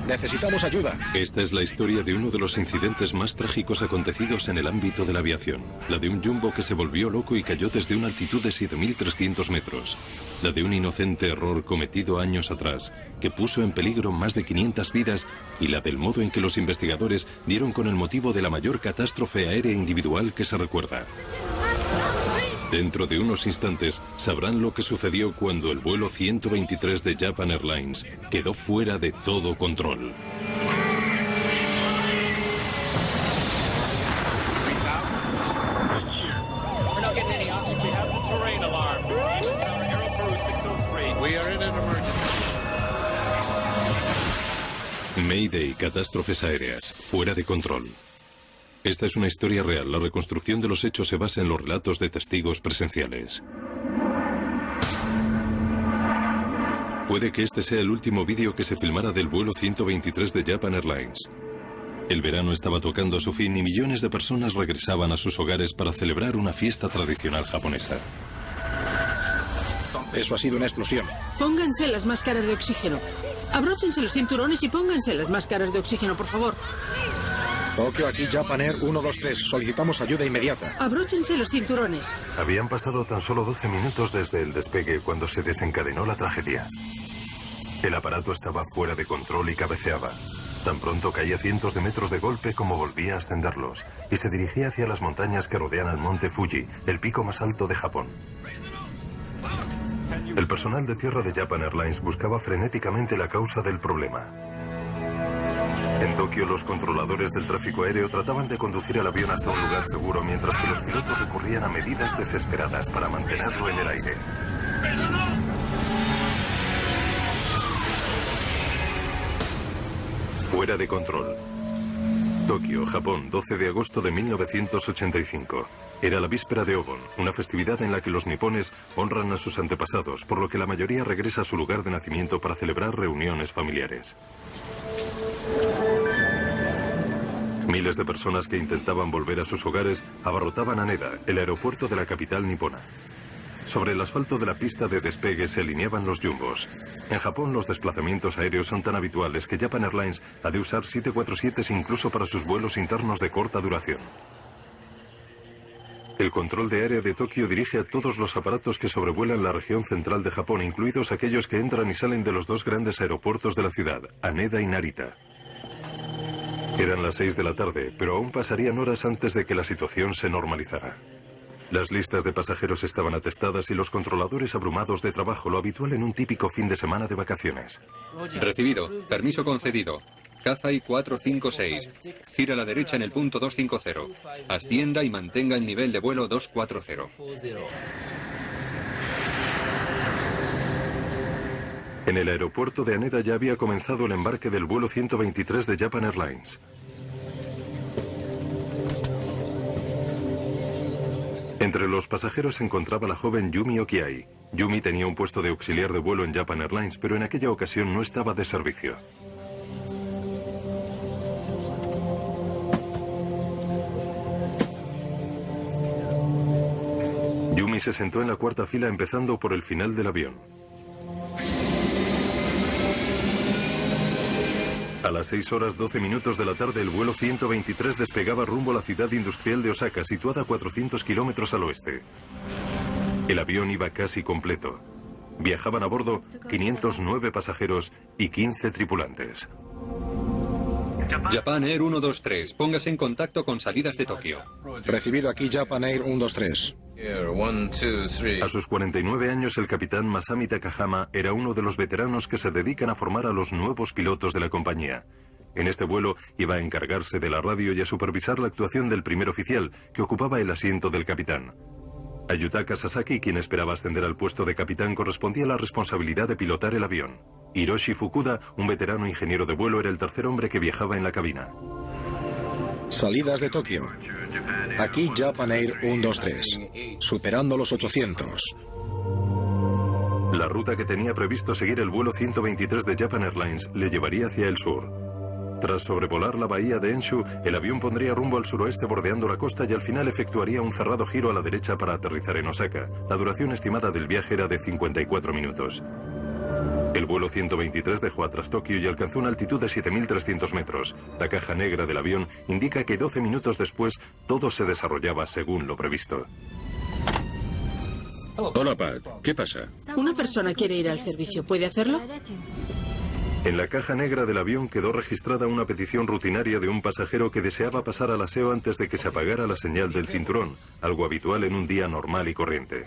Necesitamos ayuda. Esta es la historia de uno de los incidentes más trágicos acontecidos en el ámbito de la aviación. La de un jumbo que se volvió loco y cayó desde una altitud de 7.300 metros. La de un inocente error cometido años atrás, que puso en peligro más de 500 vidas, y la del modo en que los investigadores dieron con el motivo de la mayor catástrofe aérea individual que se recuerda. Dentro de unos instantes sabrán lo que sucedió cuando el vuelo 123 de Japan Airlines quedó fuera de todo control. Mayday, catástrofes aéreas, fuera de control. Esta es una historia real. La reconstrucción de los hechos se basa en los relatos de testigos presenciales. Puede que este sea el último vídeo que se filmara del vuelo 123 de Japan Airlines. El verano estaba tocando a su fin y millones de personas regresaban a sus hogares para celebrar una fiesta tradicional japonesa. Eso ha sido una explosión. Pónganse las máscaras de oxígeno. Abróchense los cinturones y pónganse las máscaras de oxígeno, por favor. Tokio, aquí Japan Air 123. Solicitamos ayuda inmediata. Abróchense los cinturones. Habían pasado tan solo 12 minutos desde el despegue cuando se desencadenó la tragedia. El aparato estaba fuera de control y cabeceaba. Tan pronto caía cientos de metros de golpe como volvía a ascenderlos, y se dirigía hacia las montañas que rodean al monte Fuji, el pico más alto de Japón. El personal de tierra de Japan Airlines buscaba frenéticamente la causa del problema. En Tokio, los controladores del tráfico aéreo trataban de conducir el avión hasta un lugar seguro, mientras que los pilotos recurrían a medidas desesperadas para mantenerlo en el aire. Fuera de control. Tokio, Japón, 12 de agosto de 1985. Era la víspera de Obon, una festividad en la que los nipones honran a sus antepasados, por lo que la mayoría regresa a su lugar de nacimiento para celebrar reuniones familiares. Miles de personas que intentaban volver a sus hogares abarrotaban Haneda, el aeropuerto de la capital nipona. Sobre el asfalto de la pista de despegue se alineaban los jumbos. En Japón los desplazamientos aéreos son tan habituales que Japan Airlines ha de usar 747s incluso para sus vuelos internos de corta duración. El control de área de Tokio dirige a todos los aparatos que sobrevuelan la región central de Japón, incluidos aquellos que entran y salen de los dos grandes aeropuertos de la ciudad, Haneda y Narita. Eran las 6 de la tarde, pero aún pasarían horas antes de que la situación se normalizara. Las listas de pasajeros estaban atestadas y los controladores abrumados de trabajo, lo habitual en un típico fin de semana de vacaciones. Recibido. Permiso concedido. Kazai 456. Gira a la derecha en el punto 250. Ascienda y mantenga el nivel de vuelo 240. En el aeropuerto de Haneda ya había comenzado el embarque del vuelo 123 de Japan Airlines. Entre los pasajeros se encontraba la joven Yumi Okiai. Yumi tenía un puesto de auxiliar de vuelo en Japan Airlines, pero en aquella ocasión no estaba de servicio. Yumi se sentó en la cuarta fila empezando por el final del avión. A las 6 horas 12 minutos de la tarde, el vuelo 123 despegaba rumbo a la ciudad industrial de Osaka, situada a 400 kilómetros al oeste. El avión iba casi completo. Viajaban a bordo 509 pasajeros y 15 tripulantes. Japan Air 123. Póngase en contacto con salidas de Tokio. Recibido, aquí Japan Air 123. A sus 49 años, el capitán Masami Takahama era uno de los veteranos que se dedican a formar a los nuevos pilotos de la compañía. En este vuelo iba a encargarse de la radio y a supervisar la actuación del primer oficial, que ocupaba el asiento del capitán. A Yutaka Sasaki, quien esperaba ascender al puesto de capitán, correspondía la responsabilidad de pilotar el avión. Hiroshi Fukuda, un veterano ingeniero de vuelo, era el tercer hombre que viajaba en la cabina. Salidas de Tokio. Aquí Japan Air 123. Superando los 800. La ruta que tenía previsto seguir el vuelo 123 de Japan Airlines le llevaría hacia el sur. Tras sobrevolar la bahía de Enshu, el avión pondría rumbo al suroeste bordeando la costa y al final efectuaría un cerrado giro a la derecha para aterrizar en Osaka. La duración estimada del viaje era de 54 minutos. El vuelo 123 dejó atrás Tokio y alcanzó una altitud de 7.300 metros. La caja negra del avión indica que 12 minutos después todo se desarrollaba según lo previsto. Hola, Pat. ¿Qué pasa? Una persona quiere ir al servicio. ¿Puede hacerlo? En la caja negra del avión quedó registrada una petición rutinaria de un pasajero que deseaba pasar al aseo antes de que se apagara la señal del cinturón, algo habitual en un día normal y corriente.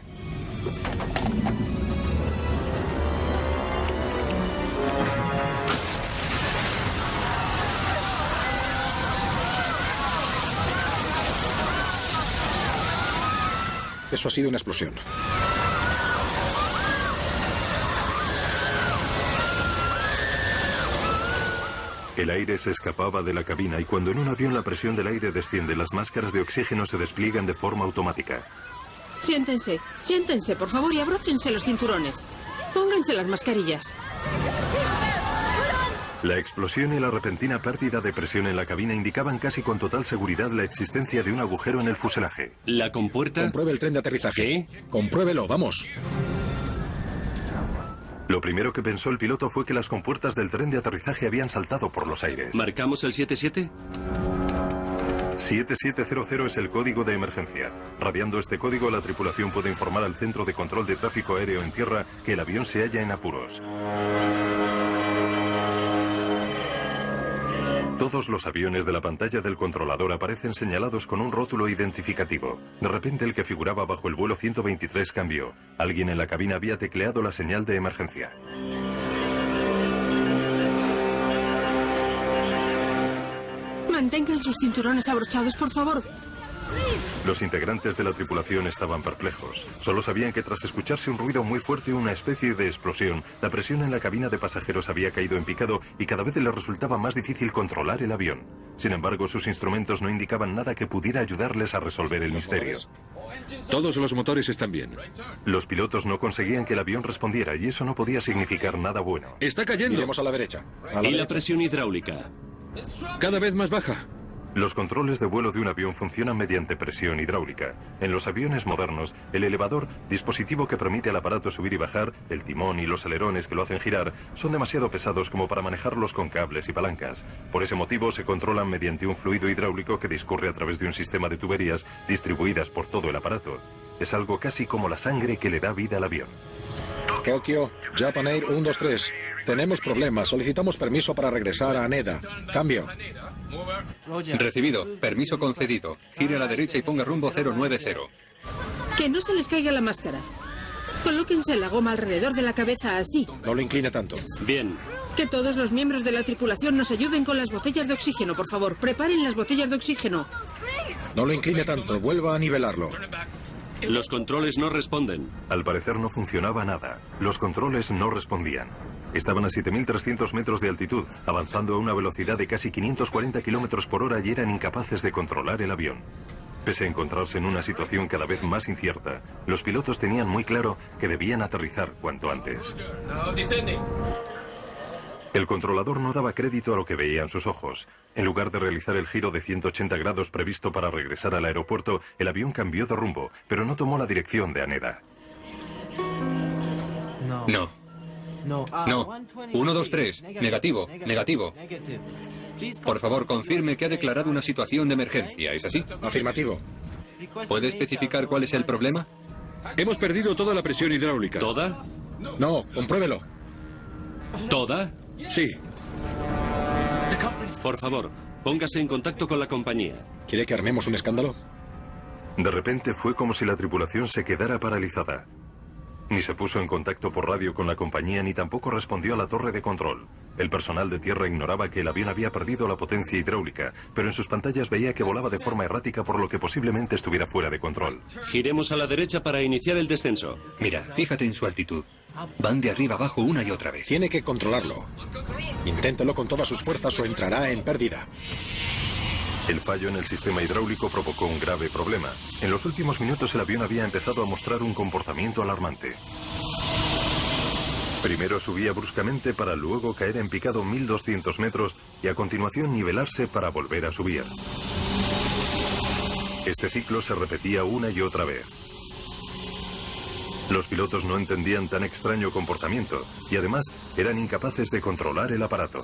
Eso ha sido una explosión. El aire se escapaba de la cabina y cuando en un avión la presión del aire desciende, las máscaras de oxígeno se despliegan de forma automática. Siéntense, siéntense, por favor, y abróchense los cinturones. Pónganse las mascarillas. La explosión y la repentina pérdida de presión en la cabina indicaban casi con total seguridad la existencia de un agujero en el fuselaje. ¿La compuerta? Compruebe el tren de aterrizaje. ¿Sí? Compruébelo, vamos. Lo primero que pensó el piloto fue que las compuertas del tren de aterrizaje habían saltado por los aires. ¿Marcamos el 77? 7700 es el código de emergencia. Radiando este código, la tripulación puede informar al Centro de Control de Tráfico Aéreo en Tierra que el avión se halla en apuros. Todos los aviones de la pantalla del controlador aparecen señalados con un rótulo identificativo. De repente el que figuraba bajo el vuelo 123 cambió. Alguien en la cabina había tecleado la señal de emergencia. Mantengan sus cinturones abrochados, por favor. Los integrantes de la tripulación estaban perplejos. Solo sabían que tras escucharse un ruido muy fuerte, una especie de explosión, la presión en la cabina de pasajeros había caído en picado y cada vez les resultaba más difícil controlar el avión. Sin embargo, sus instrumentos no indicaban nada que pudiera ayudarles a resolver el misterio. Todos los motores están bien. Los pilotos no conseguían que el avión respondiera y eso no podía significar nada bueno. Está cayendo. Iremos a la derecha. A la ¿Y la derecha. presión hidráulica? Cada vez más baja. Los controles de vuelo de un avión funcionan mediante presión hidráulica. En los aviones modernos, el elevador, dispositivo que permite al aparato subir y bajar, el timón y los alerones que lo hacen girar, son demasiado pesados como para manejarlos con cables y palancas. Por ese motivo, se controlan mediante un fluido hidráulico que discurre a través de un sistema de tuberías distribuidas por todo el aparato. Es algo casi como la sangre que le da vida al avión. Tokio, Japan Air 123. Tenemos problemas. Solicitamos permiso para regresar a Haneda. Cambio. Recibido. Permiso concedido. Gire a la derecha y ponga rumbo 090. Que no se les caiga la máscara. Colóquense la goma alrededor de la cabeza así. No lo incline tanto. Bien. Que todos los miembros de la tripulación nos ayuden con las botellas de oxígeno, por favor. Preparen las botellas de oxígeno. No lo incline tanto. Vuelva a nivelarlo. Los controles no responden. Al parecer no funcionaba nada. Los controles no respondían. Estaban a 7.300 metros de altitud, avanzando a una velocidad de casi 540 kilómetros por hora y eran incapaces de controlar el avión. Pese a encontrarse en una situación cada vez más incierta, los pilotos tenían muy claro que debían aterrizar cuanto antes. El controlador no daba crédito a lo que veían sus ojos. En lugar de realizar el giro de 180 grados previsto para regresar al aeropuerto, el avión cambió de rumbo, pero no tomó la dirección de Haneda. No. No. 123. Negativo. Negativo. Por favor, confirme que ha declarado una situación de emergencia. ¿Es así? Afirmativo. ¿Puede especificar cuál es el problema? Hemos perdido toda la presión hidráulica. ¿Toda? No, compruébelo. ¿Toda? Sí. Por favor, póngase en contacto con la compañía. ¿Quiere que armemos un escándalo? De repente fue como si la tripulación se quedara paralizada. Ni se puso en contacto por radio con la compañía ni tampoco respondió a la torre de control. El personal de tierra ignoraba que el avión había perdido la potencia hidráulica, pero en sus pantallas veía que volaba de forma errática por lo que posiblemente estuviera fuera de control. Giremos a la derecha para iniciar el descenso. Mira, fíjate en su altitud. Van de arriba abajo una y otra vez. Tiene que controlarlo. Inténtelo con todas sus fuerzas o entrará en pérdida. El fallo en el sistema hidráulico provocó un grave problema. En los últimos minutos el avión había empezado a mostrar un comportamiento alarmante. Primero subía bruscamente para luego caer en picado 1.200 metros y a continuación nivelarse para volver a subir. Este ciclo se repetía una y otra vez. Los pilotos no entendían tan extraño comportamiento y además eran incapaces de controlar el aparato.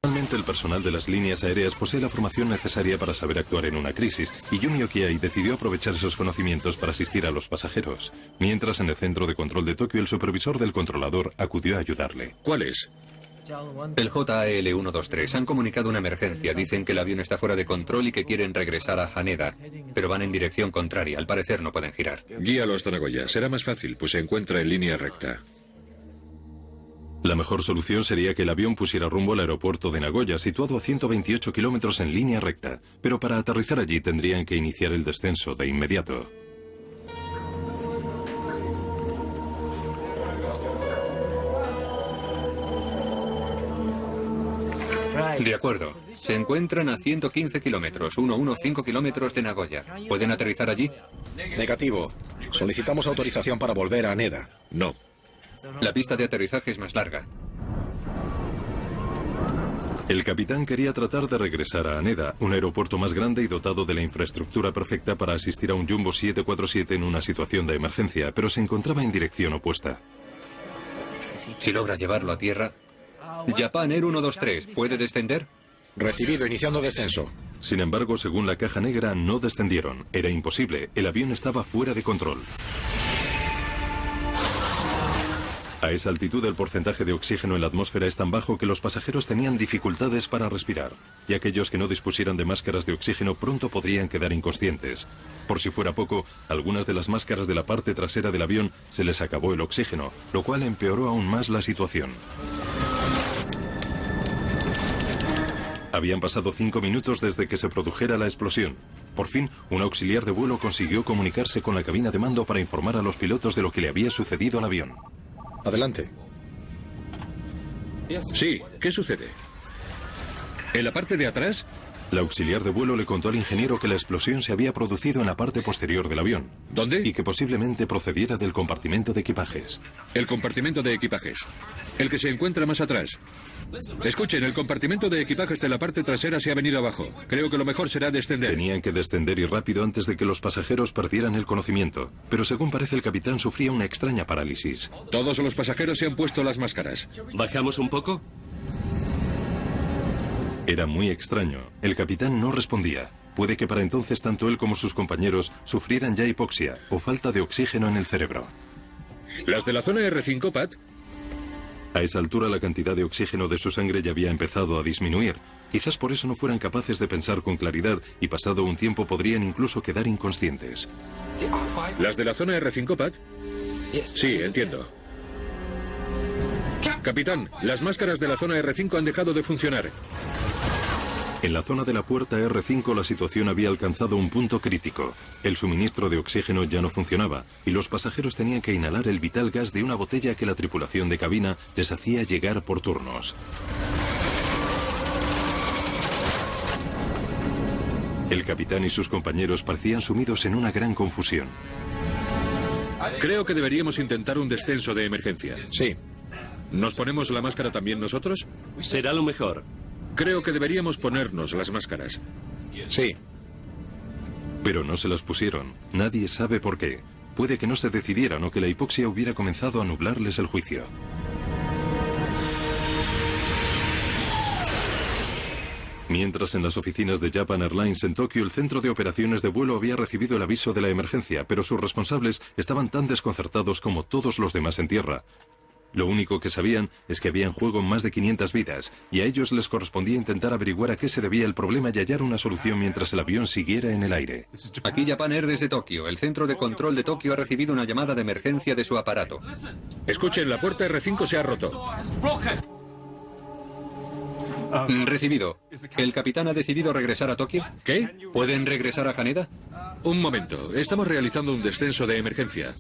Normalmente el personal de las líneas aéreas posee la formación necesaria para saber actuar en una crisis, y Yumi Okiai decidió aprovechar esos conocimientos para asistir a los pasajeros. Mientras en el centro de control de Tokio el supervisor del controlador acudió a ayudarle. ¿Cuál es? El JAL 123 han comunicado una emergencia. Dicen que el avión está fuera de control y que quieren regresar a Haneda, pero van en dirección contraria. Al parecer no pueden girar. Guíalo hasta Nagoya. Será más fácil, pues se encuentra en línea recta. La mejor solución sería que el avión pusiera rumbo al aeropuerto de Nagoya, situado a 128 kilómetros en línea recta, pero para aterrizar allí tendrían que iniciar el descenso de inmediato. De acuerdo. Se encuentran a 115 kilómetros, 115 kilómetros de Nagoya. ¿Pueden aterrizar allí? Negativo. Solicitamos autorización para volver a Haneda. No. La pista de aterrizaje es más larga. El capitán quería tratar de regresar a Haneda, un aeropuerto más grande y dotado de la infraestructura perfecta para asistir a un Jumbo 747 en una situación de emergencia, pero se encontraba en dirección opuesta. Si logra llevarlo a tierra... Japan Air 123, ¿puede descender? Recibido, iniciando descenso. Sin embargo, según la caja negra, no descendieron. Era imposible, el avión estaba fuera de control. A esa altitud el porcentaje de oxígeno en la atmósfera es tan bajo que los pasajeros tenían dificultades para respirar, y aquellos que no dispusieran de máscaras de oxígeno pronto podrían quedar inconscientes. Por si fuera poco, algunas de las máscaras de la parte trasera del avión se les acabó el oxígeno, lo cual empeoró aún más la situación. Habían pasado 5 minutos desde que se produjera la explosión. Por fin, un auxiliar de vuelo consiguió comunicarse con la cabina de mando para informar a los pilotos de lo que le había sucedido al avión. Adelante. Sí, ¿qué sucede? ¿En la parte de atrás? La auxiliar de vuelo le contó al ingeniero que la explosión se había producido en la parte posterior del avión. ¿Dónde? Y que posiblemente procediera del compartimento de equipajes. El compartimento de equipajes. El que se encuentra más atrás. Escuchen, el compartimento de equipajes de la parte trasera se ha venido abajo. Creo que lo mejor será descender. Tenían que descender y rápido antes de que los pasajeros perdieran el conocimiento. Pero según parece el capitán sufría una extraña parálisis. Todos los pasajeros se han puesto las máscaras. ¿Bajamos un poco? Era muy extraño. El capitán no respondía. Puede que para entonces tanto él como sus compañeros sufrieran ya hipoxia o falta de oxígeno en el cerebro. ¿Las de la zona R5, Pat? A esa altura la cantidad de oxígeno de su sangre ya había empezado a disminuir. Quizás por eso no fueran capaces de pensar con claridad y pasado un tiempo podrían incluso quedar inconscientes. ¿Las de la zona R5, Pat? Sí, entiendo. Capitán, las máscaras de la zona R5 han dejado de funcionar. En la zona de la puerta R5 la situación había alcanzado un punto crítico. El suministro de oxígeno ya no funcionaba y los pasajeros tenían que inhalar el vital gas de una botella que la tripulación de cabina les hacía llegar por turnos. El capitán y sus compañeros parecían sumidos en una gran confusión. Creo que deberíamos intentar un descenso de emergencia. Sí. ¿Nos ponemos la máscara también nosotros? Será lo mejor. Creo que deberíamos ponernos las máscaras. Sí. Pero no se las pusieron. Nadie sabe por qué. Puede que no se decidieran o que la hipoxia hubiera comenzado a nublarles el juicio. Mientras en las oficinas de Japan Airlines en Tokio el centro de operaciones de vuelo había recibido el aviso de la emergencia, pero sus responsables estaban tan desconcertados como todos los demás en tierra. Lo único que sabían es que había en juego más de 500 vidas, y a ellos les correspondía intentar averiguar a qué se debía el problema y hallar una solución mientras el avión siguiera en el aire. Aquí Japan Air desde Tokio. El centro de control de Tokio ha recibido una llamada de emergencia de su aparato. Escuchen, la puerta R5 se ha roto. Recibido. ¿El capitán ha decidido regresar a Tokio? ¿Qué? ¿Pueden regresar a Haneda? Un momento, estamos realizando un descenso de emergencia.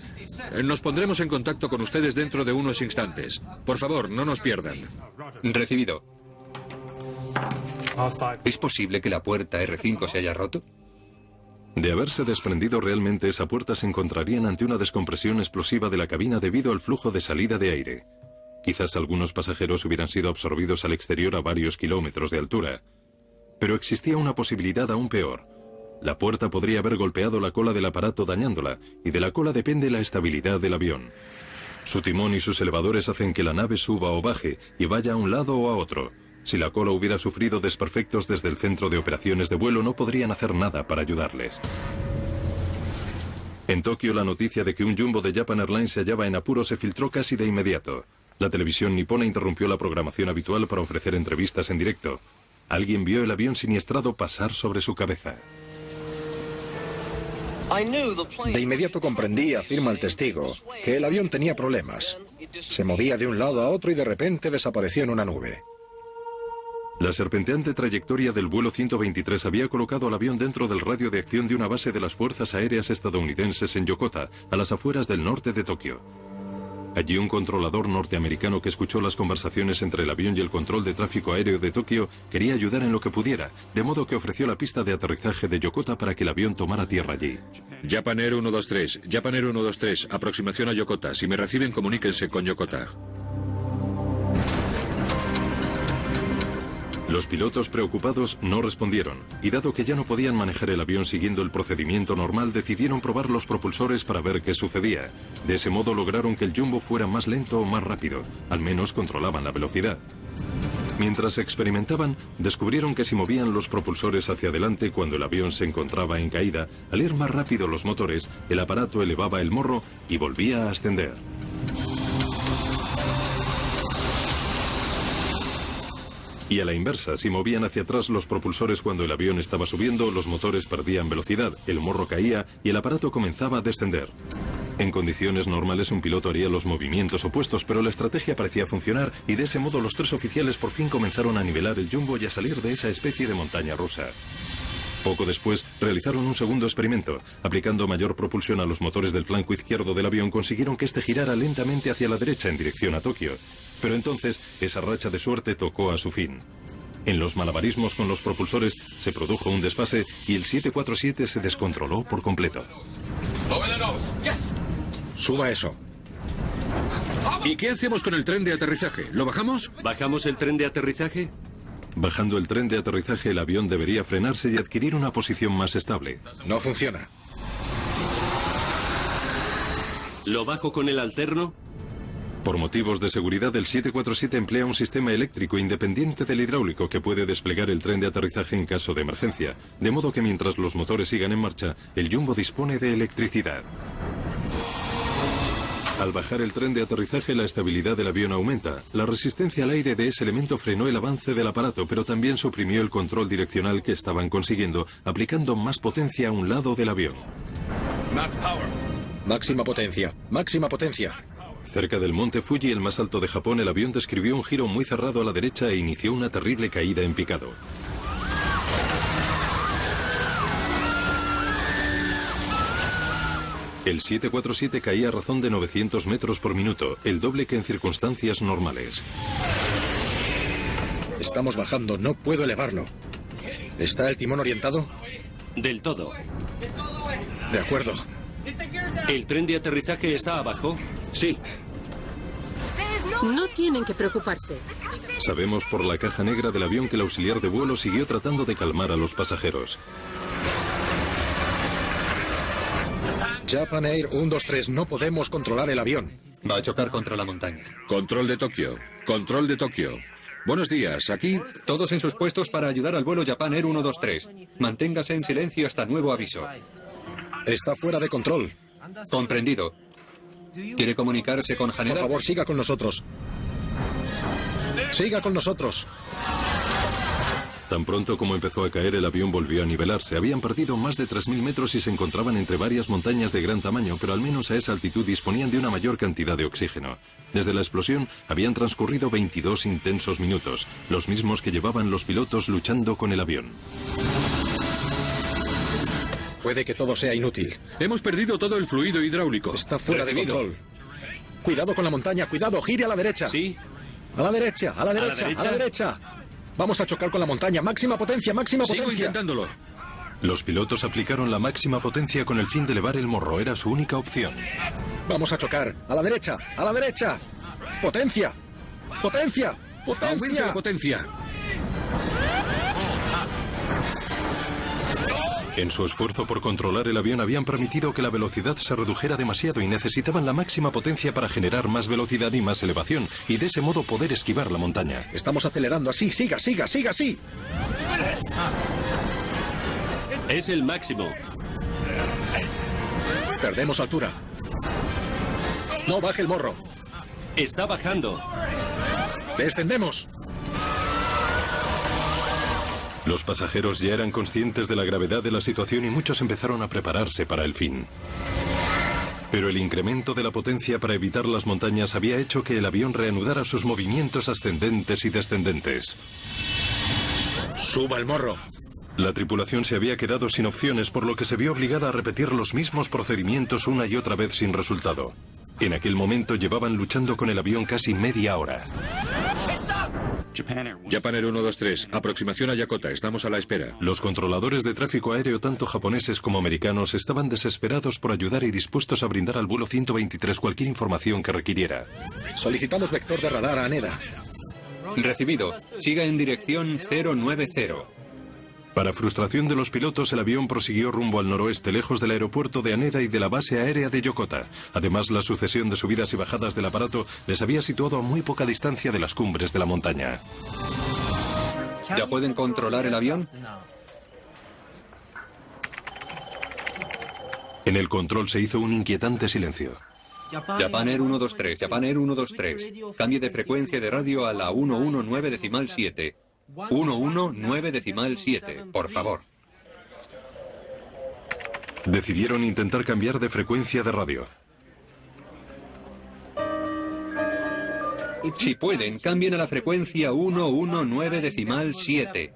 Nos pondremos en contacto con ustedes dentro de unos instantes. Por favor, no nos pierdan. Recibido. ¿Es posible que la puerta R5 se haya roto? De haberse desprendido realmente, esa puerta se encontrarían ante una descompresión explosiva de la cabina debido al flujo de salida de aire. Quizás algunos pasajeros hubieran sido absorbidos al exterior a varios kilómetros de altura. Pero existía una posibilidad aún peor. La puerta podría haber golpeado la cola del aparato dañándola, y de la cola depende la estabilidad del avión. Su timón y sus elevadores hacen que la nave suba o baje y vaya a un lado o a otro. Si la cola hubiera sufrido desperfectos desde el centro de operaciones de vuelo, no podrían hacer nada para ayudarles. En Tokio, la noticia de que un jumbo de Japan Airlines se hallaba en apuro se filtró casi de inmediato. La televisión nipona interrumpió la programación habitual para ofrecer entrevistas en directo. Alguien vio el avión siniestrado pasar sobre su cabeza. De inmediato comprendí, afirma el testigo, que el avión tenía problemas. Se movía de un lado a otro y de repente desapareció en una nube. La serpenteante trayectoria del vuelo 123 había colocado al avión dentro del radio de acción de una base de las Fuerzas Aéreas estadounidenses en Yokota, a las afueras del norte de Tokio. Allí un controlador norteamericano que escuchó las conversaciones entre el avión y el control de tráfico aéreo de Tokio quería ayudar en lo que pudiera, de modo que ofreció la pista de aterrizaje de Yokota para que el avión tomara tierra allí. Japan Air 123, Japan Air 123, aproximación a Yokota. Si me reciben, comuníquense con Yokota. Los pilotos preocupados no respondieron, y dado que ya no podían manejar el avión siguiendo el procedimiento normal, decidieron probar los propulsores para ver qué sucedía. De ese modo lograron que el jumbo fuera más lento o más rápido, al menos controlaban la velocidad. Mientras experimentaban, descubrieron que si movían los propulsores hacia adelante cuando el avión se encontraba en caída, al ir más rápido los motores, el aparato elevaba el morro y volvía a ascender. Y a la inversa, si movían hacia atrás los propulsores cuando el avión estaba subiendo, los motores perdían velocidad, el morro caía y el aparato comenzaba a descender. En condiciones normales un piloto haría los movimientos opuestos, pero la estrategia parecía funcionar y de ese modo los tres oficiales por fin comenzaron a nivelar el jumbo y a salir de esa especie de montaña rusa. Poco después, realizaron un segundo experimento. Aplicando mayor propulsión a los motores del flanco izquierdo del avión, consiguieron que este girara lentamente hacia la derecha en dirección a Tokio. Pero entonces, esa racha de suerte tocó a su fin. En los malabarismos con los propulsores, se produjo un desfase y el 747 se descontroló por completo. Suba eso. ¿Y qué hacemos con el tren de aterrizaje? ¿Lo bajamos? ¿Bajamos el tren de aterrizaje? Bajando el tren de aterrizaje, el avión debería frenarse y adquirir una posición más estable. No funciona. ¿Lo bajo con el alterno? Por motivos de seguridad, el 747 emplea un sistema eléctrico independiente del hidráulico que puede desplegar el tren de aterrizaje en caso de emergencia, de modo que mientras los motores sigan en marcha, el jumbo dispone de electricidad. Al bajar el tren de aterrizaje, la estabilidad del avión aumenta. La resistencia al aire de ese elemento frenó el avance del aparato, pero también suprimió el control direccional que estaban consiguiendo, aplicando más potencia a un lado del avión. Máxima potencia, máxima potencia. Cerca del monte Fuji, el más alto de Japón, el avión describió un giro muy cerrado a la derecha e inició una terrible caída en picado. El 747 caía a razón de 900 metros por minuto, el doble que en circunstancias normales. Estamos bajando, no puedo elevarlo. ¿Está el timón orientado? Del todo. De acuerdo. ¿El tren de aterrizaje está abajo? Sí. No tienen que preocuparse. Sabemos por la caja negra del avión que el auxiliar de vuelo siguió tratando de calmar a los pasajeros. Japan Air 123, no podemos controlar el avión. Va a chocar contra la montaña. Control de Tokio. Control de Tokio. Buenos días, aquí. Todos en sus puestos para ayudar al vuelo Japan Air 123. Manténgase en silencio hasta nuevo aviso. Está fuera de control. Comprendido. ¿Quiere comunicarse con Haneda? Por favor, siga con nosotros. Siga con nosotros. Tan pronto como empezó a caer, el avión volvió a nivelarse. Habían perdido más de 3.000 metros y se encontraban entre varias montañas de gran tamaño, pero al menos a esa altitud disponían de una mayor cantidad de oxígeno. Desde la explosión habían transcurrido 22 intensos minutos, los mismos que llevaban los pilotos luchando con el avión. Puede que todo sea inútil. Hemos perdido todo el fluido hidráulico. Está fuera de control. Cuidado con la montaña, cuidado, gire a la derecha. Sí. A la derecha, a la derecha, a la derecha. Vamos a chocar con la montaña. Máxima potencia, máxima potencia. Sigo intentándolo. Los pilotos aplicaron la máxima potencia con el fin de elevar el morro. Era su única opción. Vamos a chocar. A la derecha, a la derecha. Potencia. ¡Potencia! ¡Aumente la ¡Potencia! potencia! En su esfuerzo por controlar el avión habían permitido que la velocidad se redujera demasiado y necesitaban la máxima potencia para generar más velocidad y más elevación y de ese modo poder esquivar la montaña. Estamos acelerando así. ¡Siga, siga, siga así! Es el máximo. Perdemos altura. No baje el morro. Está bajando. Descendemos. Los pasajeros ya eran conscientes de la gravedad de la situación y muchos empezaron a prepararse para el fin. Pero el incremento de la potencia para evitar las montañas había hecho que el avión reanudara sus movimientos ascendentes y descendentes. Suba el morro. La tripulación se había quedado sin opciones, por lo que se vio obligada a repetir los mismos procedimientos una y otra vez sin resultado. En aquel momento llevaban luchando con el avión casi media hora. Japan Air 123, aproximación a Yokota, estamos a la espera. Los controladores de tráfico aéreo, tanto japoneses como americanos, estaban desesperados por ayudar y dispuestos a brindar al vuelo 123 cualquier información que requiriera. Solicitamos vector de radar a Haneda. Recibido. Siga en dirección 090. Para frustración de los pilotos, el avión prosiguió rumbo al noroeste, lejos del aeropuerto de Haneda y de la base aérea de Yokota. Además, la sucesión de subidas y bajadas del aparato les había situado a muy poca distancia de las cumbres de la montaña. ¿Ya pueden controlar el avión? En el control se hizo un inquietante silencio. Japan Air 123, Japan Air 123. Cambie de frecuencia de radio a la 119.7. 119.7, por favor. Decidieron intentar cambiar de frecuencia de radio. Si pueden, cambien a la frecuencia 119.7.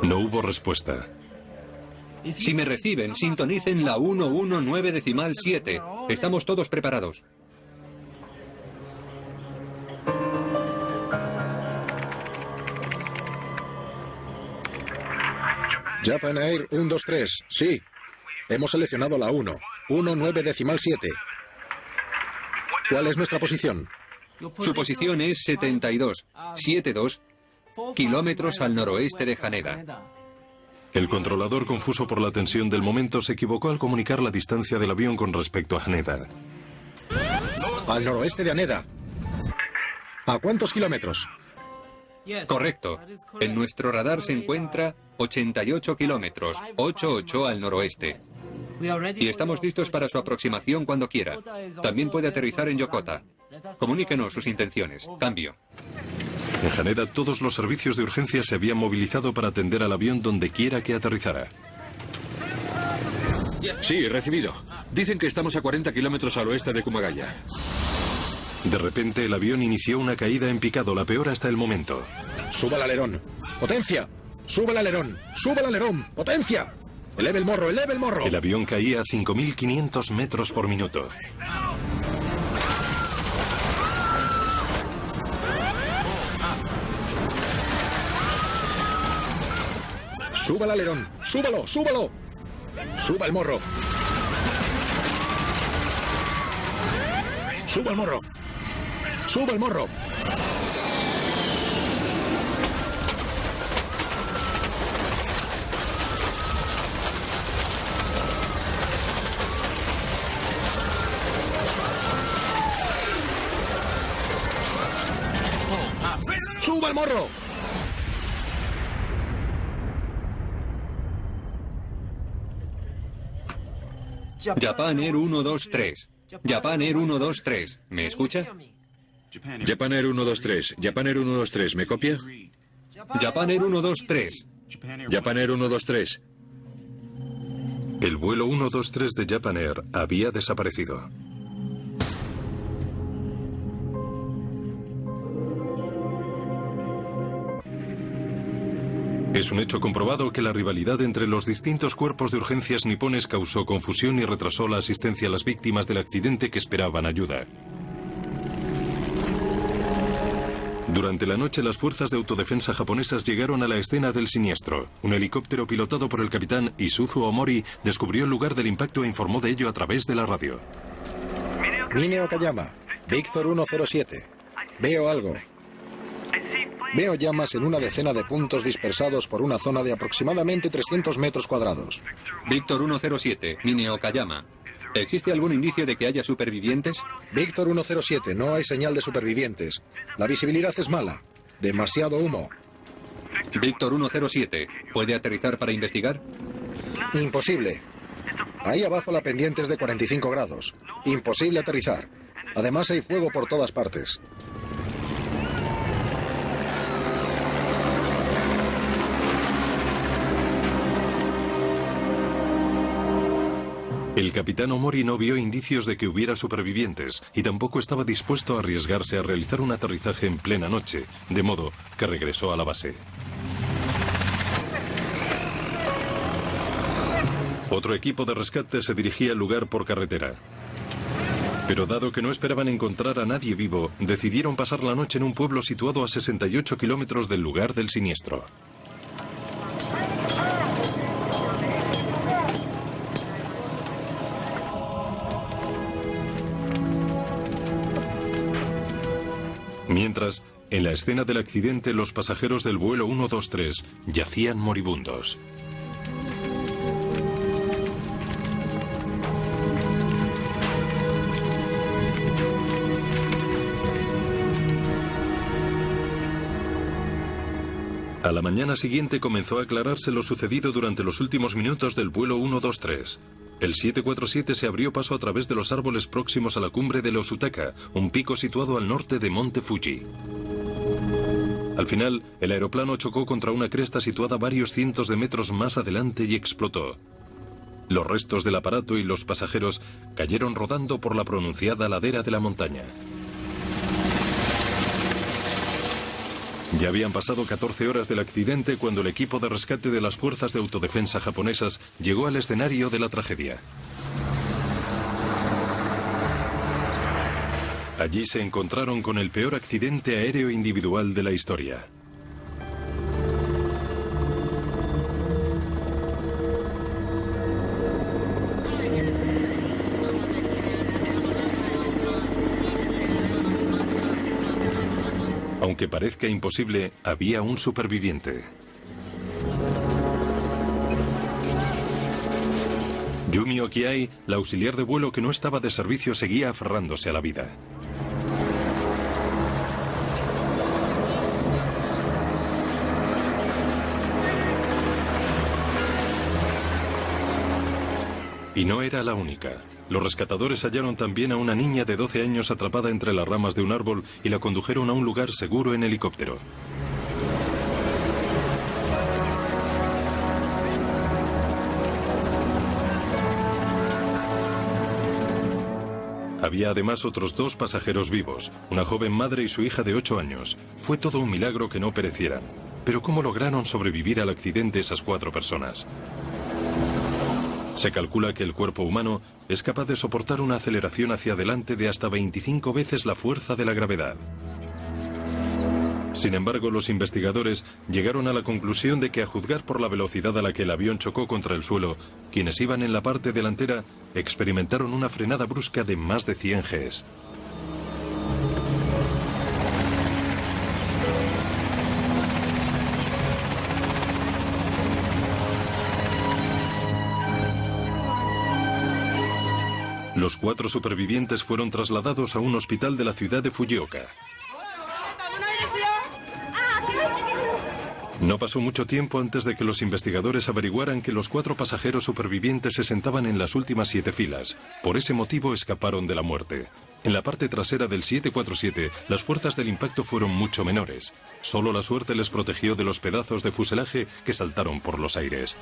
No hubo respuesta. Si me reciben, sintonicen la 119.7. Estamos todos preparados. Japan Air 123. Sí. Hemos seleccionado la 119.7. ¿Cuál es nuestra posición? Su posición es 72 kilómetros al noroeste de Haneda. El controlador, confuso por la tensión del momento, se equivocó al comunicar la distancia del avión con respecto a Haneda. Al noroeste de Haneda. ¿A cuántos kilómetros? Correcto. En nuestro radar se encuentra 88 kilómetros, 88 al noroeste. Y estamos listos para su aproximación cuando quiera. También puede aterrizar en Yokota. Comuníquenos sus intenciones. Cambio. En Haneda, todos los servicios de urgencia se habían movilizado para atender al avión donde quiera que aterrizara. Sí, recibido. Dicen que estamos a 40 kilómetros al oeste de Kumagaya. De repente, el avión inició una caída en picado, la peor hasta el momento. Suba el alerón. ¡Potencia! ¡Suba el alerón! ¡Suba el alerón! ¡Potencia! ¡Eleve el morro! ¡Eleve el morro! El avión caía a 5.500 metros por minuto. ¡Suba el alerón! ¡Súbalo! ¡Súbalo! ¡Suba el morro! ¡Suba el morro! ¡Suba el morro! ¡Suba el morro! Japan Air 123. Japan Air 123. ¿Me escucha? Japan Air 123, Japan Air 123, ¿me copia? Japan Air 123. Japan Air 123. El vuelo 123 de Japan Air había desaparecido. Es un hecho comprobado que la rivalidad entre los distintos cuerpos de urgencias nipones causó confusión y retrasó la asistencia a las víctimas del accidente que esperaban ayuda. Durante la noche, las fuerzas de autodefensa japonesas llegaron a la escena del siniestro. Un helicóptero pilotado por el capitán Isuzu Omori descubrió el lugar del impacto e informó de ello a través de la radio. Mine Okayama. Víctor 107. Veo algo. Veo llamas en una decena de puntos dispersados por una zona de aproximadamente 300 metros cuadrados. Víctor 107, Mine Okayama. ¿Existe algún indicio de que haya supervivientes? Víctor 107, no hay señal de supervivientes. La visibilidad es mala. Demasiado humo. Víctor 107, ¿puede aterrizar para investigar? Imposible. Ahí abajo la pendiente es de 45 grados. Imposible aterrizar. Además hay fuego por todas partes. El capitán Omori no vio indicios de que hubiera supervivientes y tampoco estaba dispuesto a arriesgarse a realizar un aterrizaje en plena noche, de modo que regresó a la base. Otro equipo de rescate se dirigía al lugar por carretera. Pero dado que no esperaban encontrar a nadie vivo, decidieron pasar la noche en un pueblo situado a 68 kilómetros del lugar del siniestro. Mientras, en la escena del accidente, los pasajeros del vuelo 123 yacían moribundos. A la mañana siguiente comenzó a aclararse lo sucedido durante los últimos minutos del vuelo 123. El 747 se abrió paso a través de los árboles próximos a la cumbre de Osutaka, un pico situado al norte de Monte Fuji. Al final, el aeroplano chocó contra una cresta situada varios cientos de metros más adelante y explotó. Los restos del aparato y los pasajeros cayeron rodando por la pronunciada ladera de la montaña. Ya habían pasado 14 horas del accidente cuando el equipo de rescate de las fuerzas de autodefensa japonesas llegó al escenario de la tragedia. Allí se encontraron con el peor accidente aéreo individual de la historia. Aunque parezca imposible, había un superviviente. Yumi Okiai, la auxiliar de vuelo que no estaba de servicio, seguía aferrándose a la vida. Y no era la única. Los rescatadores hallaron también a una niña de 12 años atrapada entre las ramas de un árbol y la condujeron a un lugar seguro en helicóptero. Había además otros 2 pasajeros vivos, una joven madre y su hija de 8 años. Fue todo un milagro que no perecieran. Pero ¿cómo lograron sobrevivir al accidente esas 4 personas? Se calcula que el cuerpo humano es capaz de soportar una aceleración hacia adelante de hasta 25 veces la fuerza de la gravedad. Sin embargo, los investigadores llegaron a la conclusión de que, a juzgar por la velocidad a la que el avión chocó contra el suelo, quienes iban en la parte delantera experimentaron una frenada brusca de más de 100 Gs. Los 4 supervivientes fueron trasladados a un hospital de la ciudad de Fujioka. No pasó mucho tiempo antes de que los investigadores averiguaran que los 4 pasajeros supervivientes se sentaban en las últimas 7 filas. Por ese motivo escaparon de la muerte. En la parte trasera del 747, las fuerzas del impacto fueron mucho menores. Solo la suerte les protegió de los pedazos de fuselaje que saltaron por los aires.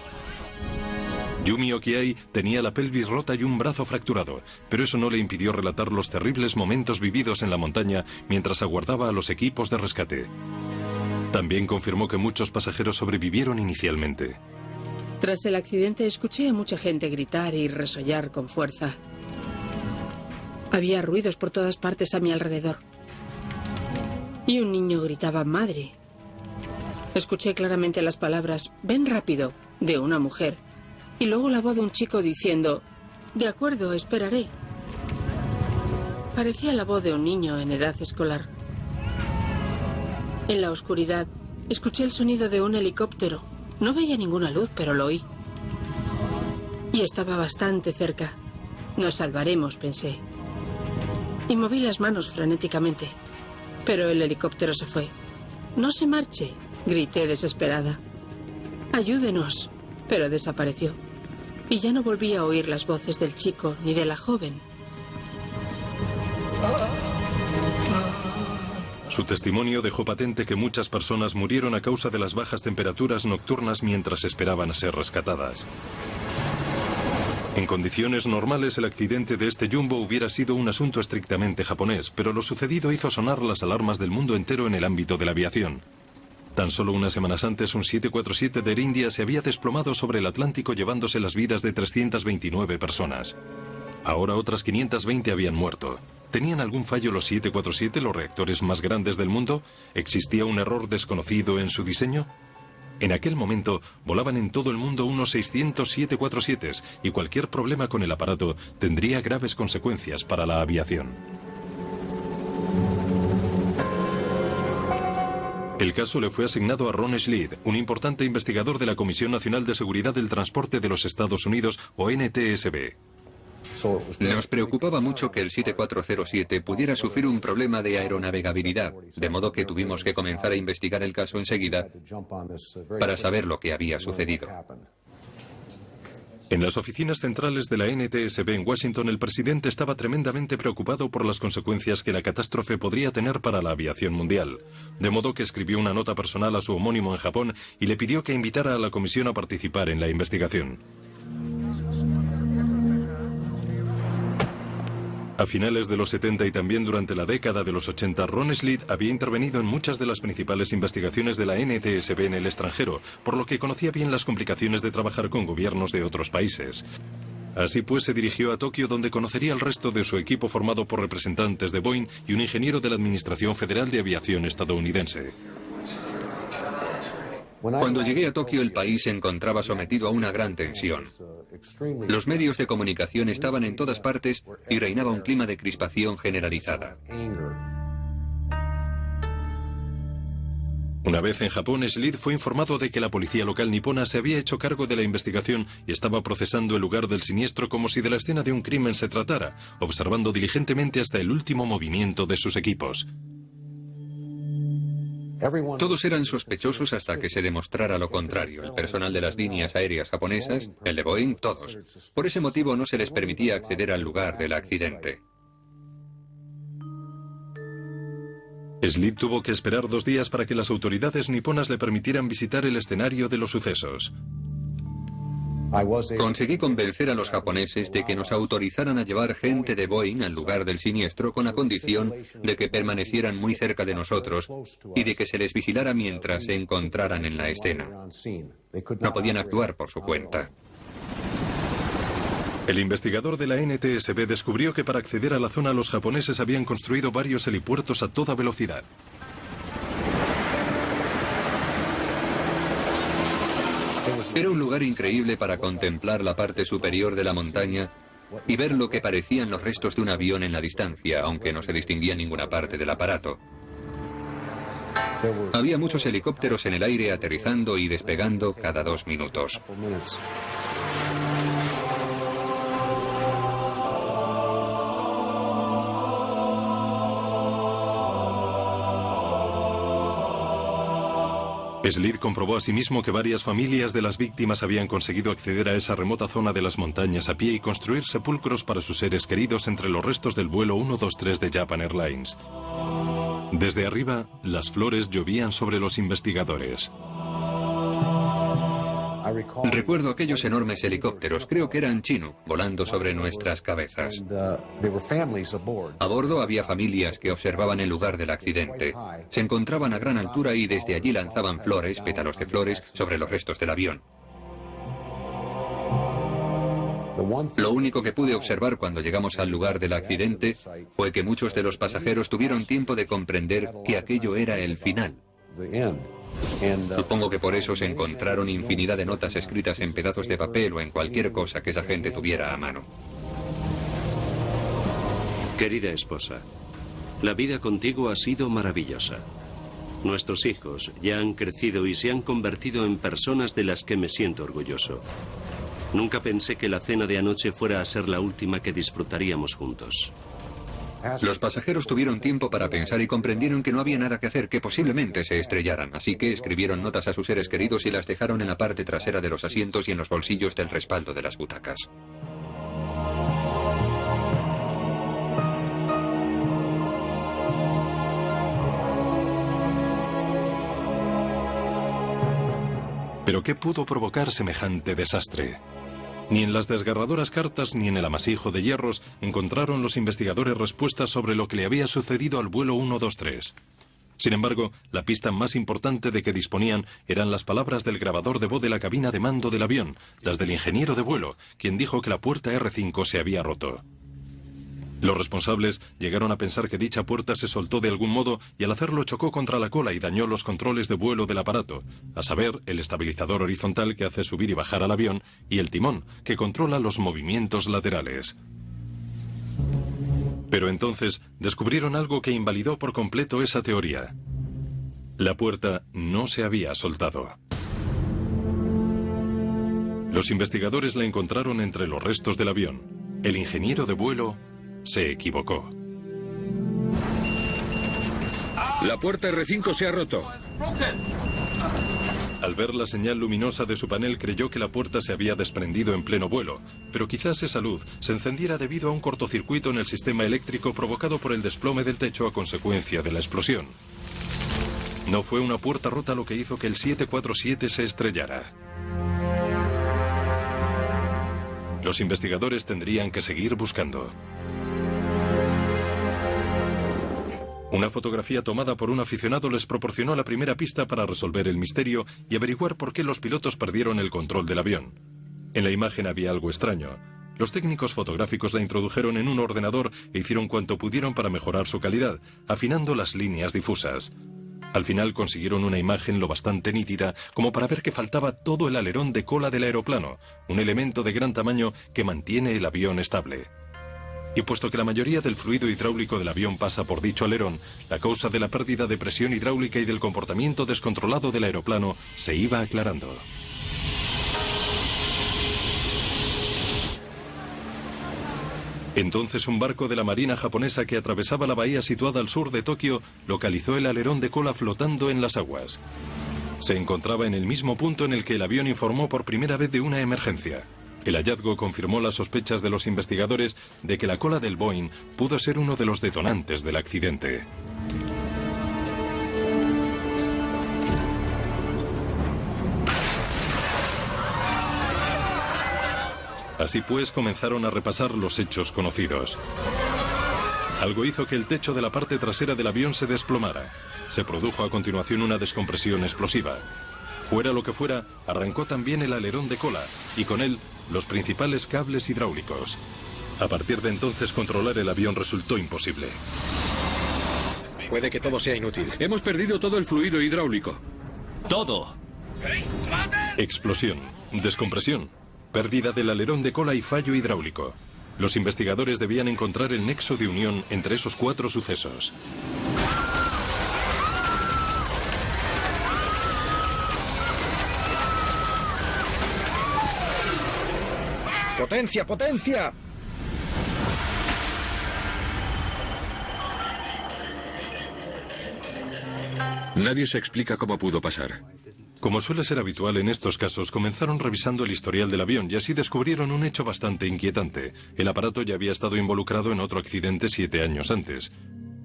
Yumi Okiai tenía la pelvis rota y un brazo fracturado, pero eso no le impidió relatar los terribles momentos vividos en la montaña mientras aguardaba a los equipos de rescate. También confirmó que muchos pasajeros sobrevivieron inicialmente. Tras el accidente escuché a mucha gente gritar y resollar con fuerza. Había ruidos por todas partes a mi alrededor. Y un niño gritaba «madre». Escuché claramente las palabras «ven rápido» de una mujer. Y luego la voz de un chico diciendo «de acuerdo, esperaré». Parecía la voz de un niño en edad escolar. En la oscuridad, escuché el sonido de un helicóptero. No veía ninguna luz, pero lo oí. Y estaba bastante cerca. Nos salvaremos, pensé. Y moví las manos frenéticamente. Pero el helicóptero se fue. «No se marche», grité desesperada. «Ayúdenos», pero desapareció. Y ya no volví a oír las voces del chico ni de la joven. Su testimonio dejó patente que muchas personas murieron a causa de las bajas temperaturas nocturnas mientras esperaban a ser rescatadas. En condiciones normales, el accidente de este jumbo hubiera sido un asunto estrictamente japonés, pero lo sucedido hizo sonar las alarmas del mundo entero en el ámbito de la aviación. Tan solo unas semanas antes, un 747 de Air India se había desplomado sobre el Atlántico llevándose las vidas de 329 personas. Ahora otras 520 habían muerto. ¿Tenían algún fallo los 747, los reactores más grandes del mundo? ¿Existía un error desconocido en su diseño? En aquel momento, volaban en todo el mundo unos 600 747s y cualquier problema con el aparato tendría graves consecuencias para la aviación. El caso le fue asignado a Ron Schlitt, un importante investigador de la Comisión Nacional de Seguridad del Transporte de los Estados Unidos, o NTSB. Nos preocupaba mucho que el 7407 pudiera sufrir un problema de aeronavegabilidad, de modo que tuvimos que comenzar a investigar el caso enseguida para saber lo que había sucedido. En las oficinas centrales de la NTSB en Washington, el presidente estaba tremendamente preocupado por las consecuencias que la catástrofe podría tener para la aviación mundial, de modo que escribió una nota personal a su homónimo en Japón y le pidió que invitara a la comisión a participar en la investigación. A finales de los 70 y también durante la década de los 80, Ron Schlitt había intervenido en muchas de las principales investigaciones de la NTSB en el extranjero, por lo que conocía bien las complicaciones de trabajar con gobiernos de otros países. Así pues, se dirigió a Tokio, donde conocería al resto de su equipo formado por representantes de Boeing y un ingeniero de la Administración Federal de Aviación estadounidense. Cuando llegué a Tokio, el país se encontraba sometido a una gran tensión. Los medios de comunicación estaban en todas partes y reinaba un clima de crispación generalizada. Una vez en Japón, Schlitt fue informado de que la policía local nipona se había hecho cargo de la investigación y estaba procesando el lugar del siniestro como si de la escena de un crimen se tratara, observando diligentemente hasta el último movimiento de sus equipos. Todos eran sospechosos hasta que se demostrara lo contrario. El personal de las líneas aéreas japonesas, el de Boeing, todos. Por ese motivo no se les permitía acceder al lugar del accidente. Schlitt tuvo que esperar 2 días para que las autoridades niponas le permitieran visitar el escenario de los sucesos. Conseguí convencer a los japoneses de que nos autorizaran a llevar gente de Boeing al lugar del siniestro con la condición de que permanecieran muy cerca de nosotros y de que se les vigilara mientras se encontraran en la escena. No podían actuar por su cuenta. El investigador de la NTSB descubrió que para acceder a la zona los japoneses habían construido varios helipuertos a toda velocidad. Era un lugar increíble para contemplar la parte superior de la montaña y ver lo que parecían los restos de un avión en la distancia, aunque no se distinguía ninguna parte del aparato. Había muchos helicópteros en el aire aterrizando y despegando cada 2 minutos. Schlitt comprobó asimismo que varias familias de las víctimas habían conseguido acceder a esa remota zona de las montañas a pie y construir sepulcros para sus seres queridos entre los restos del vuelo 123 de Japan Airlines. Desde arriba, las flores llovían sobre los investigadores. Recuerdo aquellos enormes helicópteros, creo que eran Chinook, volando sobre nuestras cabezas. A bordo había familias que observaban el lugar del accidente. Se encontraban a gran altura y desde allí lanzaban flores, pétalos de flores, sobre los restos del avión. Lo único que pude observar cuando llegamos al lugar del accidente fue que muchos de los pasajeros tuvieron tiempo de comprender que aquello era el final. Supongo que por eso se encontraron infinidad de notas escritas en pedazos de papel o en cualquier cosa que esa gente tuviera a mano. Querida esposa, la vida contigo ha sido maravillosa. Nuestros hijos ya han crecido y se han convertido en personas de las que me siento orgulloso. Nunca pensé que la cena de anoche fuera a ser la última que disfrutaríamos juntos. Los pasajeros tuvieron tiempo para pensar y comprendieron que no había nada que hacer, que posiblemente se estrellaran, así que escribieron notas a sus seres queridos y las dejaron en la parte trasera de los asientos y en los bolsillos del respaldo de las butacas. ¿Pero qué pudo provocar semejante desastre? Ni en las desgarradoras cartas ni en el amasijo de hierros encontraron los investigadores respuestas sobre lo que le había sucedido al vuelo 123. Sin embargo, la pista más importante de que disponían eran las palabras del grabador de voz de la cabina de mando del avión, las del ingeniero de vuelo, quien dijo que la puerta R5 se había roto. Los responsables llegaron a pensar que dicha puerta se soltó de algún modo y al hacerlo chocó contra la cola y dañó los controles de vuelo del aparato, a saber, el estabilizador horizontal que hace subir y bajar al avión y el timón, que controla los movimientos laterales. Pero entonces descubrieron algo que invalidó por completo esa teoría. La puerta no se había soltado. Los investigadores la encontraron entre los restos del avión. El ingeniero de vuelo se equivocó. La puerta R5 se ha roto. Al ver la señal luminosa de su panel creyó que la puerta se había desprendido en pleno vuelo, pero quizás esa luz se encendiera debido a un cortocircuito en el sistema eléctrico provocado por el desplome del techo a consecuencia de la explosión. No fue una puerta rota lo que hizo que el 747 se estrellara. Los investigadores tendrían que seguir buscando. Una fotografía tomada por un aficionado les proporcionó la primera pista para resolver el misterio y averiguar por qué los pilotos perdieron el control del avión. En la imagen había algo extraño. Los técnicos fotográficos la introdujeron en un ordenador e hicieron cuanto pudieron para mejorar su calidad, afinando las líneas difusas. Al final consiguieron una imagen lo bastante nítida como para ver que faltaba todo el alerón de cola del aeroplano, un elemento de gran tamaño que mantiene el avión estable. Y puesto que la mayoría del fluido hidráulico del avión pasa por dicho alerón, la causa de la pérdida de presión hidráulica y del comportamiento descontrolado del aeroplano se iba aclarando. Entonces un barco de la marina japonesa que atravesaba la bahía situada al sur de Tokio localizó el alerón de cola flotando en las aguas. Se encontraba en el mismo punto en el que el avión informó por primera vez de una emergencia. El hallazgo confirmó las sospechas de los investigadores de que la cola del Boeing pudo ser uno de los detonantes del accidente. Así pues, comenzaron a repasar los hechos conocidos. Algo hizo que el techo de la parte trasera del avión se desplomara. Se produjo a continuación una descompresión explosiva. Fuera lo que fuera, arrancó también el alerón de cola y con él los principales cables hidráulicos. A partir de entonces controlar el avión resultó imposible. Puede que todo sea inútil. Hemos perdido todo el fluido hidráulico. ¡Todo! Explosión, descompresión, pérdida del alerón de cola y fallo hidráulico. Los investigadores debían encontrar el nexo de unión entre esos 4 sucesos. ¡Potencia, potencia! Nadie se explica cómo pudo pasar. Como suele ser habitual en estos casos, comenzaron revisando el historial del avión y así descubrieron un hecho bastante inquietante. El aparato ya había estado involucrado en otro accidente 7 años antes.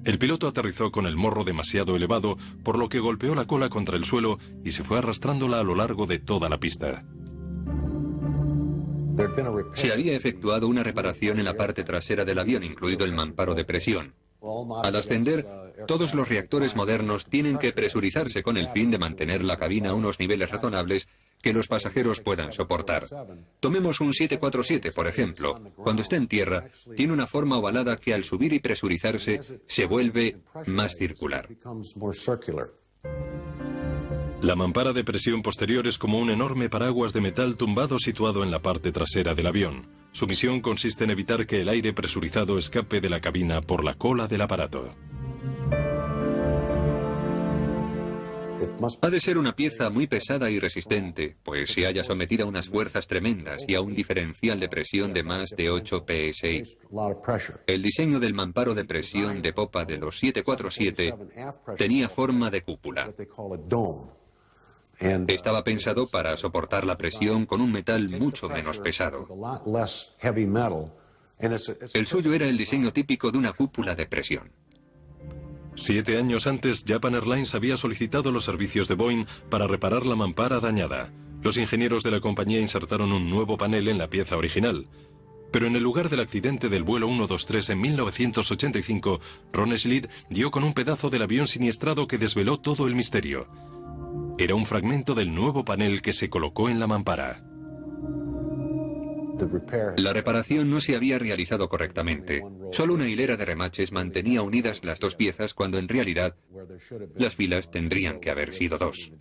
El piloto aterrizó con el morro demasiado elevado, por lo que golpeó la cola contra el suelo y se fue arrastrándola a lo largo de toda la pista. Se había efectuado una reparación en la parte trasera del avión, incluido el mamparo de presión. Al ascender, todos los reactores modernos tienen que presurizarse con el fin de mantener la cabina a unos niveles razonables que los pasajeros puedan soportar. Tomemos un 747, por ejemplo. Cuando está en tierra, tiene una forma ovalada que al subir y presurizarse se vuelve más circular. La mampara de presión posterior es como un enorme paraguas de metal tumbado situado en la parte trasera del avión. Su misión consiste en evitar que el aire presurizado escape de la cabina por la cola del aparato. Ha de ser una pieza muy pesada y resistente, pues se halla sometida a unas fuerzas tremendas y a un diferencial de presión de más de 8 psi. El diseño del mamparo de presión de popa de los 747 tenía forma de cúpula. Estaba pensado para soportar la presión con un metal mucho menos pesado. El suyo era el diseño típico de una cúpula de presión. 7 años antes, Japan Airlines había solicitado los servicios de Boeing para reparar la mampara dañada. Los ingenieros de la compañía insertaron un nuevo panel en la pieza original. Pero en el lugar del accidente del vuelo 123 en 1985, Ron Schlid dio con un pedazo del avión siniestrado que desveló todo el misterio. Era un fragmento del nuevo panel que se colocó en la mampara. La reparación no se había realizado correctamente. Solo una hilera de remaches mantenía unidas las dos piezas cuando en realidad las filas tendrían que haber sido 2.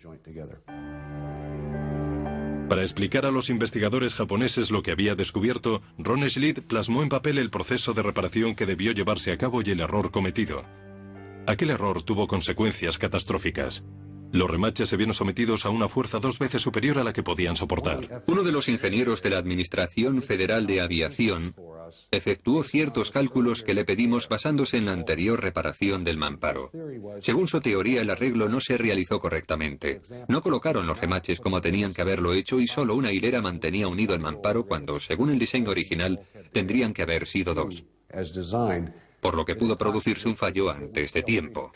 Para explicar a los investigadores japoneses lo que había descubierto, Ron Schlid plasmó en papel el proceso de reparación que debió llevarse a cabo y el error cometido. Aquel error tuvo consecuencias catastróficas. Los remaches se vieron sometidos a una fuerza 2 veces superior a la que podían soportar. Uno de los ingenieros de la Administración Federal de Aviación efectuó ciertos cálculos que le pedimos basándose en la anterior reparación del mamparo. Según su teoría, el arreglo no se realizó correctamente. No colocaron los remaches como tenían que haberlo hecho y solo una hilera mantenía unido el mamparo cuando, según el diseño original, tendrían que haber sido 2. Por lo que pudo producirse un fallo antes de tiempo.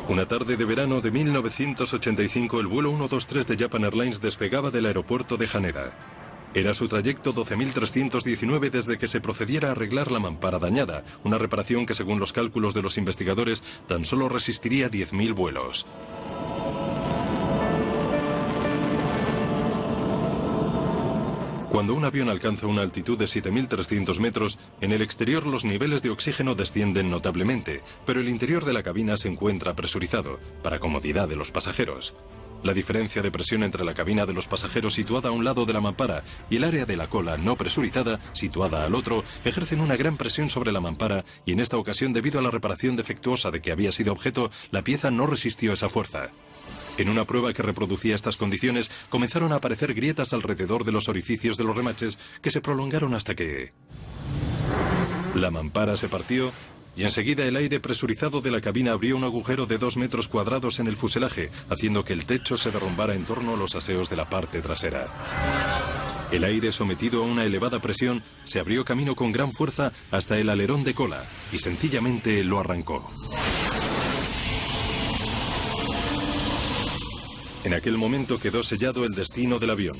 Una tarde de verano de 1985, el vuelo 123 de Japan Airlines despegaba del aeropuerto de Haneda. Era su trayecto 12.319 desde que se procediera a arreglar la mampara dañada, una reparación que según los cálculos de los investigadores tan solo resistiría 10.000 vuelos. Cuando un avión alcanza una altitud de 7.300 metros, en el exterior los niveles de oxígeno descienden notablemente, pero el interior de la cabina se encuentra presurizado, para comodidad de los pasajeros. La diferencia de presión entre la cabina de los pasajeros situada a un lado de la mampara y el área de la cola no presurizada, situada al otro, ejercen una gran presión sobre la mampara y en esta ocasión, debido a la reparación defectuosa de que había sido objeto, la pieza no resistió esa fuerza. En una prueba que reproducía estas condiciones, comenzaron a aparecer grietas alrededor de los orificios de los remaches que se prolongaron hasta que la mampara se partió y enseguida el aire presurizado de la cabina abrió un agujero de 2 metros cuadrados en el fuselaje, haciendo que el techo se derrumbara en torno a los aseos de la parte trasera. El aire, sometido a una elevada presión, se abrió camino con gran fuerza hasta el alerón de cola y sencillamente lo arrancó. En aquel momento quedó sellado el destino del avión.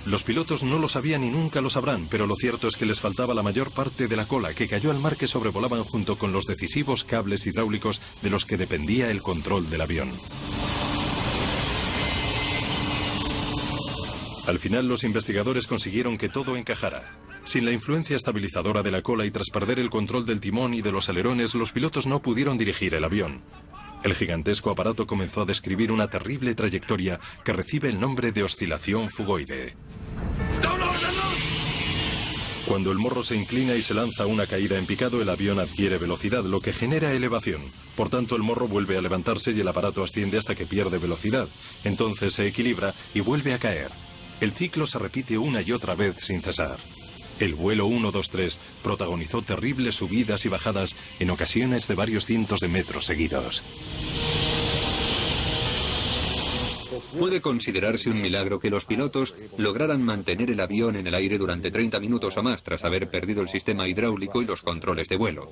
Los pilotos no lo sabían y nunca lo sabrán, pero lo cierto es que les faltaba la mayor parte de la cola, que cayó al mar que sobrevolaban junto con los decisivos cables hidráulicos de los que dependía el control del avión. Al final los investigadores consiguieron que todo encajara. Sin la influencia estabilizadora de la cola y tras perder el control del timón y de los alerones, los pilotos no pudieron dirigir el avión. El gigantesco aparato comenzó a describir una terrible trayectoria que recibe el nombre de oscilación fugoide. Cuando el morro se inclina y se lanza una caída en picado, el avión adquiere velocidad, lo que genera elevación. Por tanto, el morro vuelve a levantarse y el aparato asciende hasta que pierde velocidad. Entonces se equilibra y vuelve a caer. El ciclo se repite una y otra vez sin cesar. El vuelo 123 protagonizó terribles subidas y bajadas en ocasiones de varios cientos de metros seguidos. Puede considerarse un milagro que los pilotos lograran mantener el avión en el aire durante 30 minutos o más tras haber perdido el sistema hidráulico y los controles de vuelo.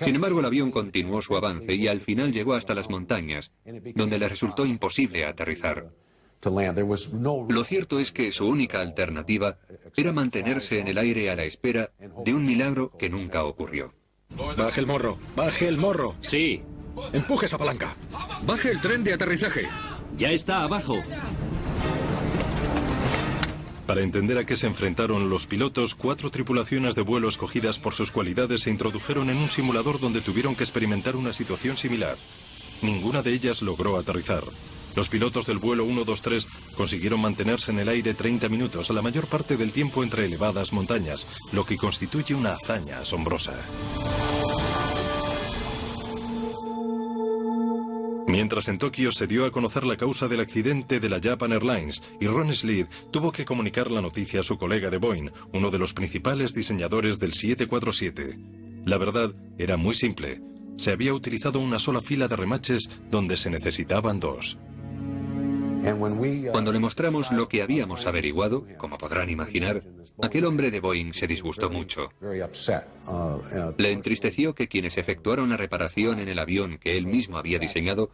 Sin embargo, el avión continuó su avance y al final llegó hasta las montañas, donde le resultó imposible aterrizar. Lo cierto es que su única alternativa era mantenerse en el aire a la espera de un milagro que nunca ocurrió. Baje el morro, baje el morro. Sí. Empuje esa palanca. Baje el tren de aterrizaje. Ya está abajo. Para entender a qué se enfrentaron los pilotos, 4 tripulaciones de vuelo escogidas por sus cualidades se introdujeron en un simulador donde tuvieron que experimentar una situación similar. ninguna de ellas logró aterrizar. Los pilotos del vuelo 123 consiguieron mantenerse en el aire 30 minutos, la mayor parte del tiempo entre elevadas montañas, lo que constituye una hazaña asombrosa. Mientras en Tokio se dio a conocer la causa del accidente de la Japan Airlines y Ron Sleeth tuvo que comunicar la noticia a su colega de Boeing, uno de los principales diseñadores del 747. La verdad era muy simple. Se había utilizado una sola fila de remaches donde se necesitaban dos. Cuando le mostramos lo que habíamos averiguado, como podrán imaginar, aquel hombre de Boeing se disgustó mucho. Le entristeció que quienes efectuaron la reparación en el avión que él mismo había diseñado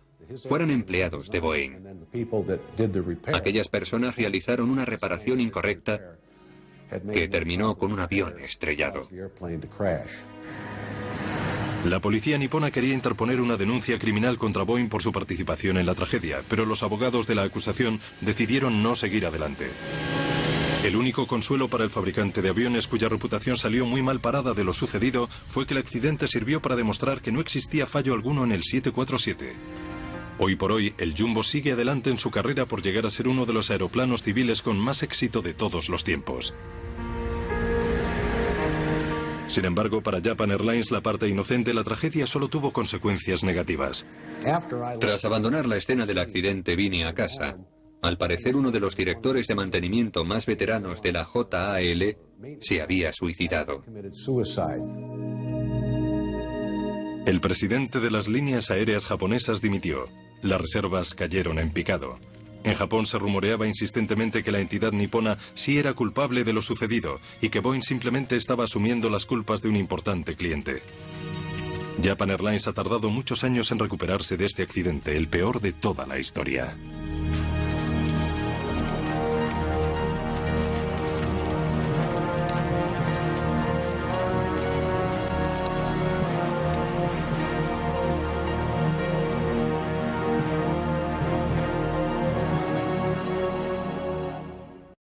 fueran empleados de Boeing. Aquellas personas realizaron una reparación incorrecta que terminó con un avión estrellado. La policía nipona quería interponer una denuncia criminal contra Boeing por su participación en la tragedia, pero los abogados de la acusación decidieron no seguir adelante. El único consuelo para el fabricante de aviones, cuya reputación salió muy mal parada de lo sucedido, fue que el accidente sirvió para demostrar que no existía fallo alguno en el 747. Hoy por hoy, el Jumbo sigue adelante en su carrera por llegar a ser uno de los aeroplanos civiles con más éxito de todos los tiempos. Sin embargo, para Japan Airlines, la parte inocente, la tragedia solo tuvo consecuencias negativas. Tras abandonar la escena del accidente, vine a casa. Al parecer, uno de los directores de mantenimiento más veteranos de la JAL se había suicidado. El presidente de las líneas aéreas japonesas dimitió. Las reservas cayeron en picado. En Japón se rumoreaba insistentemente que la entidad nipona sí era culpable de lo sucedido y que Boeing simplemente estaba asumiendo las culpas de un importante cliente. Japan Airlines ha tardado muchos años en recuperarse de este accidente, el peor de toda la historia.